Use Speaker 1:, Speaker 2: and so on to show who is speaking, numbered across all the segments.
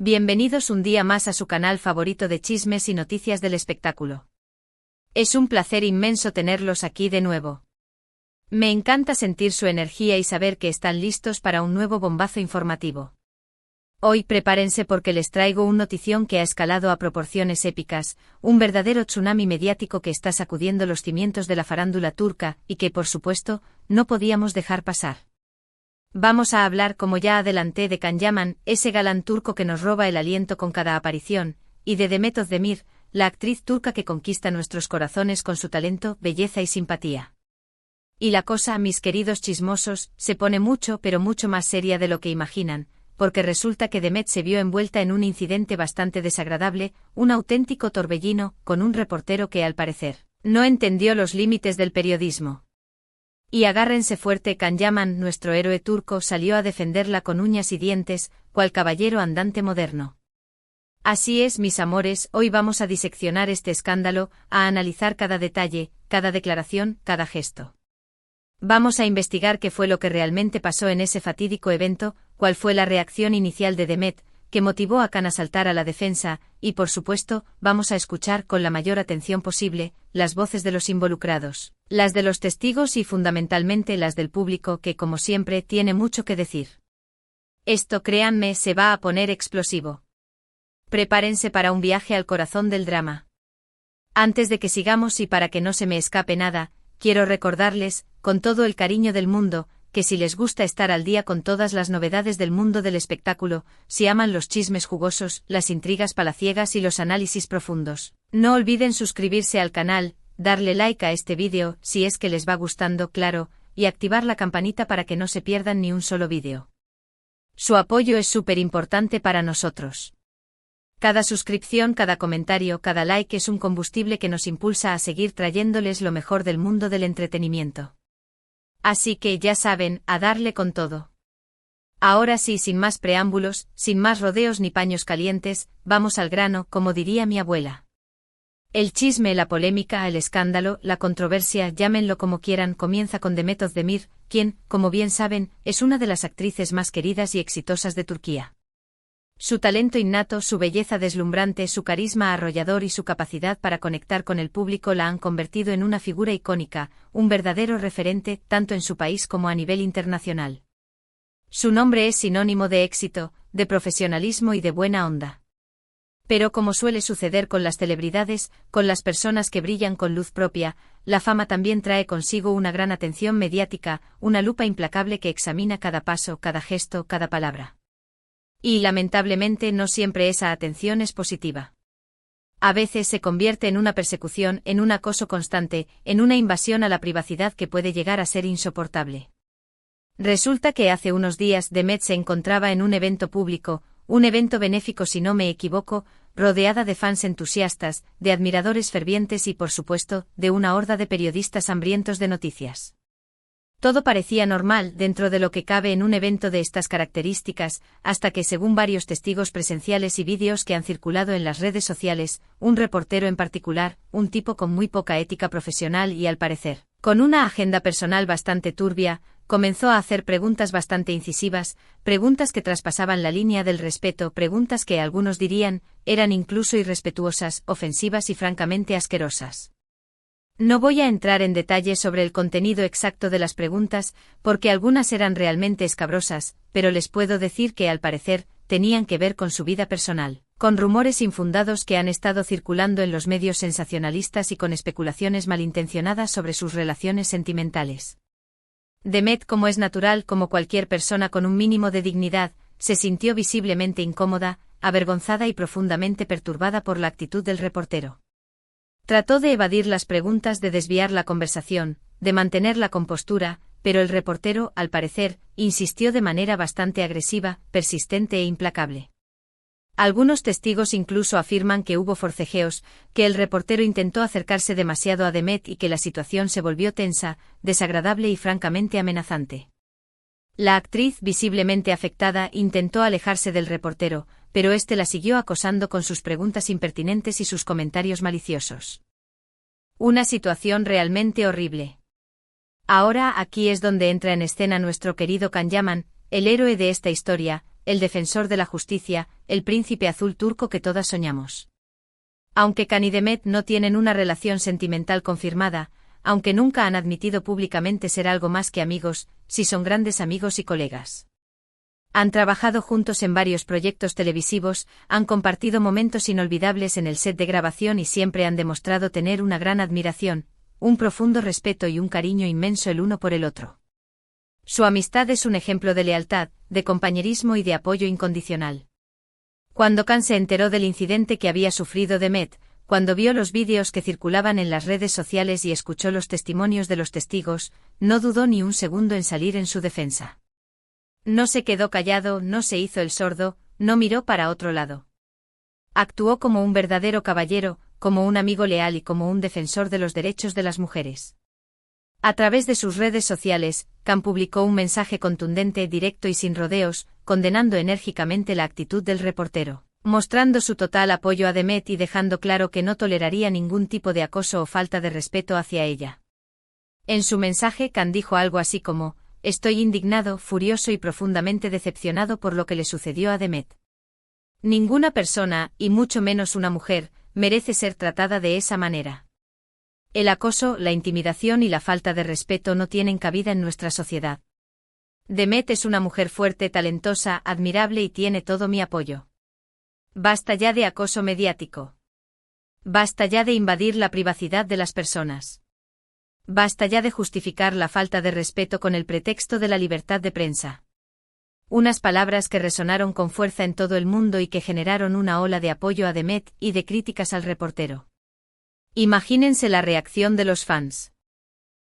Speaker 1: Bienvenidos un día más a su canal favorito de chismes y noticias del espectáculo. Es un placer inmenso tenerlos aquí de nuevo. Me encanta sentir su energía y saber que están listos para un nuevo bombazo informativo. Hoy prepárense porque les traigo una notición que ha escalado a proporciones épicas, un verdadero tsunami mediático que está sacudiendo los cimientos de la farándula turca y que, por supuesto, no podíamos dejar pasar. Vamos a hablar, como ya adelanté, de Can Yaman, ese galán turco que nos roba el aliento con cada aparición, y de Demet Özdemir, la actriz turca que conquista nuestros corazones con su talento, belleza y simpatía. Y la cosa, mis queridos chismosos, se pone mucho pero mucho más seria de lo que imaginan, porque resulta que Demet se vio envuelta en un incidente bastante desagradable, un auténtico torbellino, con un reportero que al parecer no entendió los límites del periodismo. Y agárrense fuerte, Can Yaman, nuestro héroe turco, salió a defenderla con uñas y dientes, cual caballero andante moderno. Así es, mis amores, hoy vamos a diseccionar este escándalo, a analizar cada detalle, cada declaración, cada gesto. Vamos a investigar qué fue lo que realmente pasó en ese fatídico evento, cuál fue la reacción inicial de Demet, que motivó a Can a saltar a la defensa, y por supuesto, vamos a escuchar con la mayor atención posible las voces de los involucrados, las de los testigos y fundamentalmente las del público que, como siempre, tiene mucho que decir. Esto, créanme, se va a poner explosivo. Prepárense para un viaje al corazón del drama. Antes de que sigamos y para que no se me escape nada, quiero recordarles, con todo el cariño del mundo, que si les gusta estar al día con todas las novedades del mundo del espectáculo, si aman los chismes jugosos, las intrigas palaciegas y los análisis profundos, no olviden suscribirse al canal, darle like a este vídeo, si es que les va gustando, claro, y activar la campanita para que no se pierdan ni un solo vídeo. Su apoyo es súper importante para nosotros. Cada suscripción, cada comentario, cada like es un combustible que nos impulsa a seguir trayéndoles lo mejor del mundo del entretenimiento. Así que ya saben, a darle con todo. Ahora sí, sin más preámbulos, sin más rodeos ni paños calientes, vamos al grano, como diría mi abuela. El chisme, la polémica, el escándalo, la controversia, llámenlo como quieran, comienza con Demet Özdemir, quien, como bien saben, es una de las actrices más queridas y exitosas de Turquía. Su talento innato, su belleza deslumbrante, su carisma arrollador y su capacidad para conectar con el público la han convertido en una figura icónica, un verdadero referente, tanto en su país como a nivel internacional. Su nombre es sinónimo de éxito, de profesionalismo y de buena onda. Pero como suele suceder con las celebridades, con las personas que brillan con luz propia, la fama también trae consigo una gran atención mediática, una lupa implacable que examina cada paso, cada gesto, cada palabra. Y lamentablemente no siempre esa atención es positiva. A veces se convierte en una persecución, en un acoso constante, en una invasión a la privacidad que puede llegar a ser insoportable. Resulta que hace unos días Demet se encontraba en un evento público, un evento benéfico si no me equivoco, rodeada de fans entusiastas, de admiradores fervientes y por supuesto, de una horda de periodistas hambrientos de noticias. Todo parecía normal dentro de lo que cabe en un evento de estas características, hasta que, según varios testigos presenciales y vídeos que han circulado en las redes sociales, un reportero en particular, un tipo con muy poca ética profesional y, al parecer, con una agenda personal bastante turbia, comenzó a hacer preguntas bastante incisivas, preguntas que traspasaban la línea del respeto, preguntas que algunos dirían, eran incluso irrespetuosas, ofensivas y francamente asquerosas. No voy a entrar en detalle sobre el contenido exacto de las preguntas, porque algunas eran realmente escabrosas, pero les puedo decir que al parecer, tenían que ver con su vida personal, con rumores infundados que han estado circulando en los medios sensacionalistas y con especulaciones malintencionadas sobre sus relaciones sentimentales. Demet, como es natural, como cualquier persona con un mínimo de dignidad, se sintió visiblemente incómoda, avergonzada y profundamente perturbada por la actitud del reportero. Trató de evadir las preguntas, de desviar la conversación, de mantener la compostura, pero el reportero, al parecer, insistió de manera bastante agresiva, persistente e implacable. Algunos testigos incluso afirman que hubo forcejeos, que el reportero intentó acercarse demasiado a Demet y que la situación se volvió tensa, desagradable y francamente amenazante. La actriz, visiblemente afectada, intentó alejarse del reportero, pero éste la siguió acosando con sus preguntas impertinentes y sus comentarios maliciosos. Una situación realmente horrible. Ahora aquí es donde entra en escena nuestro querido Can Yaman, el héroe de esta historia, el defensor de la justicia, el príncipe azul turco que todas soñamos. Aunque Can y Demet no tienen una relación sentimental confirmada, aunque nunca han admitido públicamente ser algo más que amigos, sí son grandes amigos y colegas. Han trabajado juntos en varios proyectos televisivos, han compartido momentos inolvidables en el set de grabación y siempre han demostrado tener una gran admiración, un profundo respeto y un cariño inmenso el uno por el otro. Su amistad es un ejemplo de lealtad, de compañerismo y de apoyo incondicional. Cuando Can se enteró del incidente que había sufrido Demet, cuando vio los vídeos que circulaban en las redes sociales y escuchó los testimonios de los testigos, no dudó ni un segundo en salir en su defensa. No se quedó callado, no se hizo el sordo, no miró para otro lado. Actuó como un verdadero caballero, como un amigo leal y como un defensor de los derechos de las mujeres. A través de sus redes sociales, Can publicó un mensaje contundente, directo y sin rodeos, condenando enérgicamente la actitud del reportero, mostrando su total apoyo a Demet y dejando claro que no toleraría ningún tipo de acoso o falta de respeto hacia ella. En su mensaje, Can dijo algo así como: «Estoy indignado, furioso y profundamente decepcionado por lo que le sucedió a Demet. Ninguna persona, y mucho menos una mujer, merece ser tratada de esa manera. El acoso, la intimidación y la falta de respeto no tienen cabida en nuestra sociedad. Demet es una mujer fuerte, talentosa, admirable y tiene todo mi apoyo. Basta ya de acoso mediático. Basta ya de invadir la privacidad de las personas. Basta ya de justificar la falta de respeto con el pretexto de la libertad de prensa». Unas palabras que resonaron con fuerza en todo el mundo y que generaron una ola de apoyo a Demet y de críticas al reportero. Imagínense la reacción de los fans.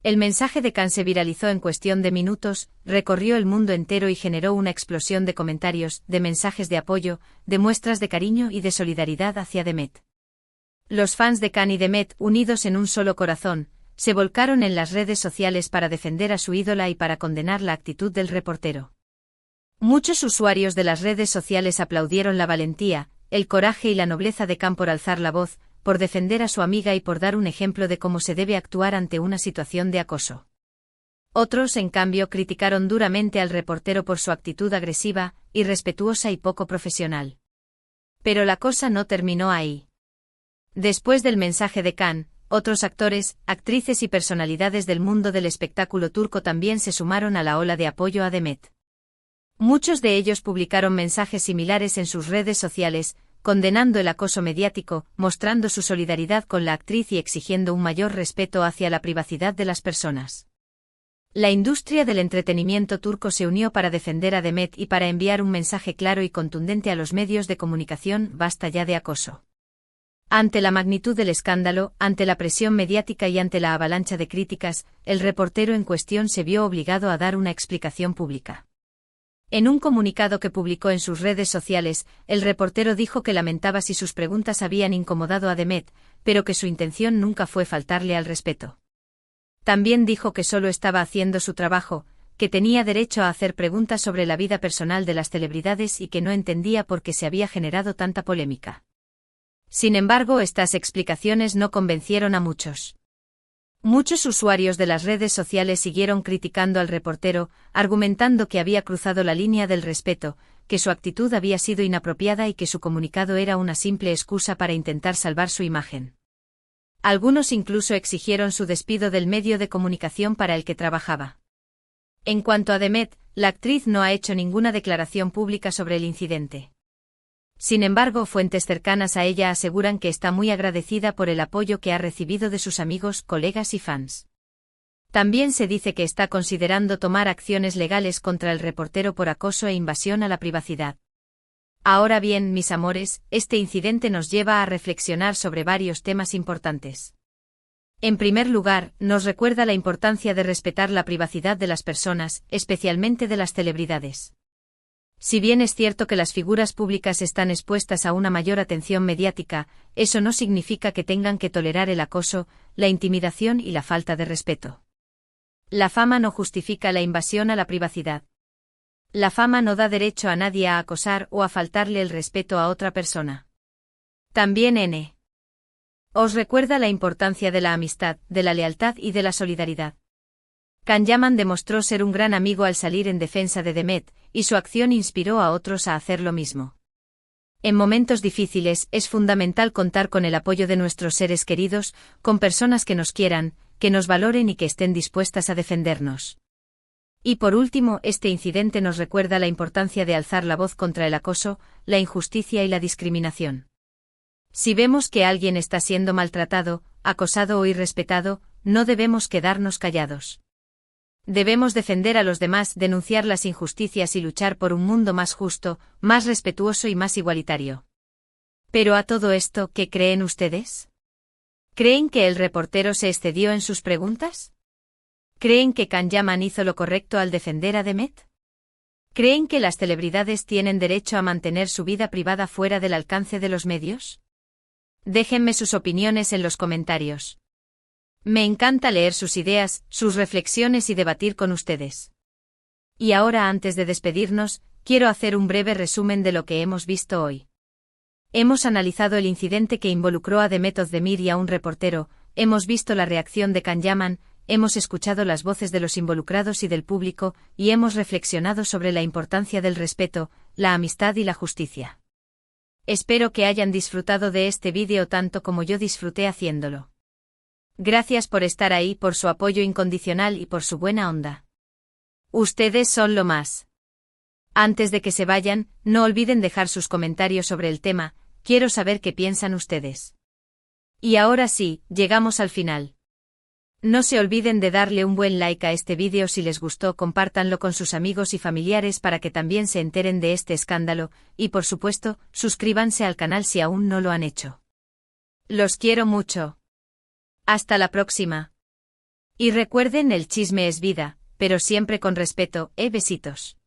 Speaker 1: El mensaje de Can se viralizó en cuestión de minutos, recorrió el mundo entero y generó una explosión de comentarios, de mensajes de apoyo, de muestras de cariño y de solidaridad hacia Demet. Los fans de Can y Demet, unidos en un solo corazón, se volcaron en las redes sociales para defender a su ídola y para condenar la actitud del reportero. Muchos usuarios de las redes sociales aplaudieron la valentía, el coraje y la nobleza de Can por alzar la voz, por defender a su amiga y por dar un ejemplo de cómo se debe actuar ante una situación de acoso. Otros, en cambio, criticaron duramente al reportero por su actitud agresiva, irrespetuosa y poco profesional. Pero la cosa no terminó ahí. Después del mensaje de Can, otros actores, actrices y personalidades del mundo del espectáculo turco también se sumaron a la ola de apoyo a Demet. Muchos de ellos publicaron mensajes similares en sus redes sociales, condenando el acoso mediático, mostrando su solidaridad con la actriz y exigiendo un mayor respeto hacia la privacidad de las personas. La industria del entretenimiento turco se unió para defender a Demet y para enviar un mensaje claro y contundente a los medios de comunicación: basta ya de acoso. Ante la magnitud del escándalo, ante la presión mediática y ante la avalancha de críticas, el reportero en cuestión se vio obligado a dar una explicación pública. En un comunicado que publicó en sus redes sociales, el reportero dijo que lamentaba si sus preguntas habían incomodado a Demet, pero que su intención nunca fue faltarle al respeto. También dijo que solo estaba haciendo su trabajo, que tenía derecho a hacer preguntas sobre la vida personal de las celebridades y que no entendía por qué se había generado tanta polémica. Sin embargo, estas explicaciones no convencieron a muchos. Muchos usuarios de las redes sociales siguieron criticando al reportero, argumentando que había cruzado la línea del respeto, que su actitud había sido inapropiada y que su comunicado era una simple excusa para intentar salvar su imagen. Algunos incluso exigieron su despido del medio de comunicación para el que trabajaba. En cuanto a Demet, la actriz no ha hecho ninguna declaración pública sobre el incidente. Sin embargo, fuentes cercanas a ella aseguran que está muy agradecida por el apoyo que ha recibido de sus amigos, colegas y fans. También se dice que está considerando tomar acciones legales contra el reportero por acoso e invasión a la privacidad. Ahora bien, mis amores, este incidente nos lleva a reflexionar sobre varios temas importantes. En primer lugar, nos recuerda la importancia de respetar la privacidad de las personas, especialmente de las celebridades. Si bien es cierto que las figuras públicas están expuestas a una mayor atención mediática, eso no significa que tengan que tolerar el acoso, la intimidación y la falta de respeto. La fama no justifica la invasión a la privacidad. La fama no da derecho a nadie a acosar o a faltarle el respeto a otra persona. También os recuerda la importancia de la amistad, de la lealtad y de la solidaridad. Can Yaman demostró ser un gran amigo al salir en defensa de Demet, y su acción inspiró a otros a hacer lo mismo. En momentos difíciles es fundamental contar con el apoyo de nuestros seres queridos, con personas que nos quieran, que nos valoren y que estén dispuestas a defendernos. Y por último, este incidente nos recuerda la importancia de alzar la voz contra el acoso, la injusticia y la discriminación. Si vemos que alguien está siendo maltratado, acosado o irrespetado, no debemos quedarnos callados. Debemos defender a los demás, denunciar las injusticias y luchar por un mundo más justo, más respetuoso y más igualitario. Pero a todo esto, ¿qué creen ustedes? ¿Creen que el reportero se excedió en sus preguntas? ¿Creen que Can Yaman hizo lo correcto al defender a Demet? ¿Creen que las celebridades tienen derecho a mantener su vida privada fuera del alcance de los medios? Déjenme sus opiniones en los comentarios. Me encanta leer sus ideas, sus reflexiones y debatir con ustedes. Y ahora, antes de despedirnos, quiero hacer un breve resumen de lo que hemos visto hoy. Hemos analizado el incidente que involucró a Demet Özdemir y a un reportero, hemos visto la reacción de Can Yaman, hemos escuchado las voces de los involucrados y del público, y hemos reflexionado sobre la importancia del respeto, la amistad y la justicia. Espero que hayan disfrutado de este vídeo tanto como yo disfruté haciéndolo. Gracias por estar ahí, por su apoyo incondicional y por su buena onda. Ustedes son lo más. Antes de que se vayan, no olviden dejar sus comentarios sobre el tema, quiero saber qué piensan ustedes. Y ahora sí, llegamos al final. No se olviden de darle un buen like a este vídeo si les gustó, compártanlo con sus amigos y familiares para que también se enteren de este escándalo, y por supuesto, suscríbanse al canal si aún no lo han hecho. Los quiero mucho. Hasta la próxima. Y recuerden, el chisme es vida, pero siempre con respeto, besitos.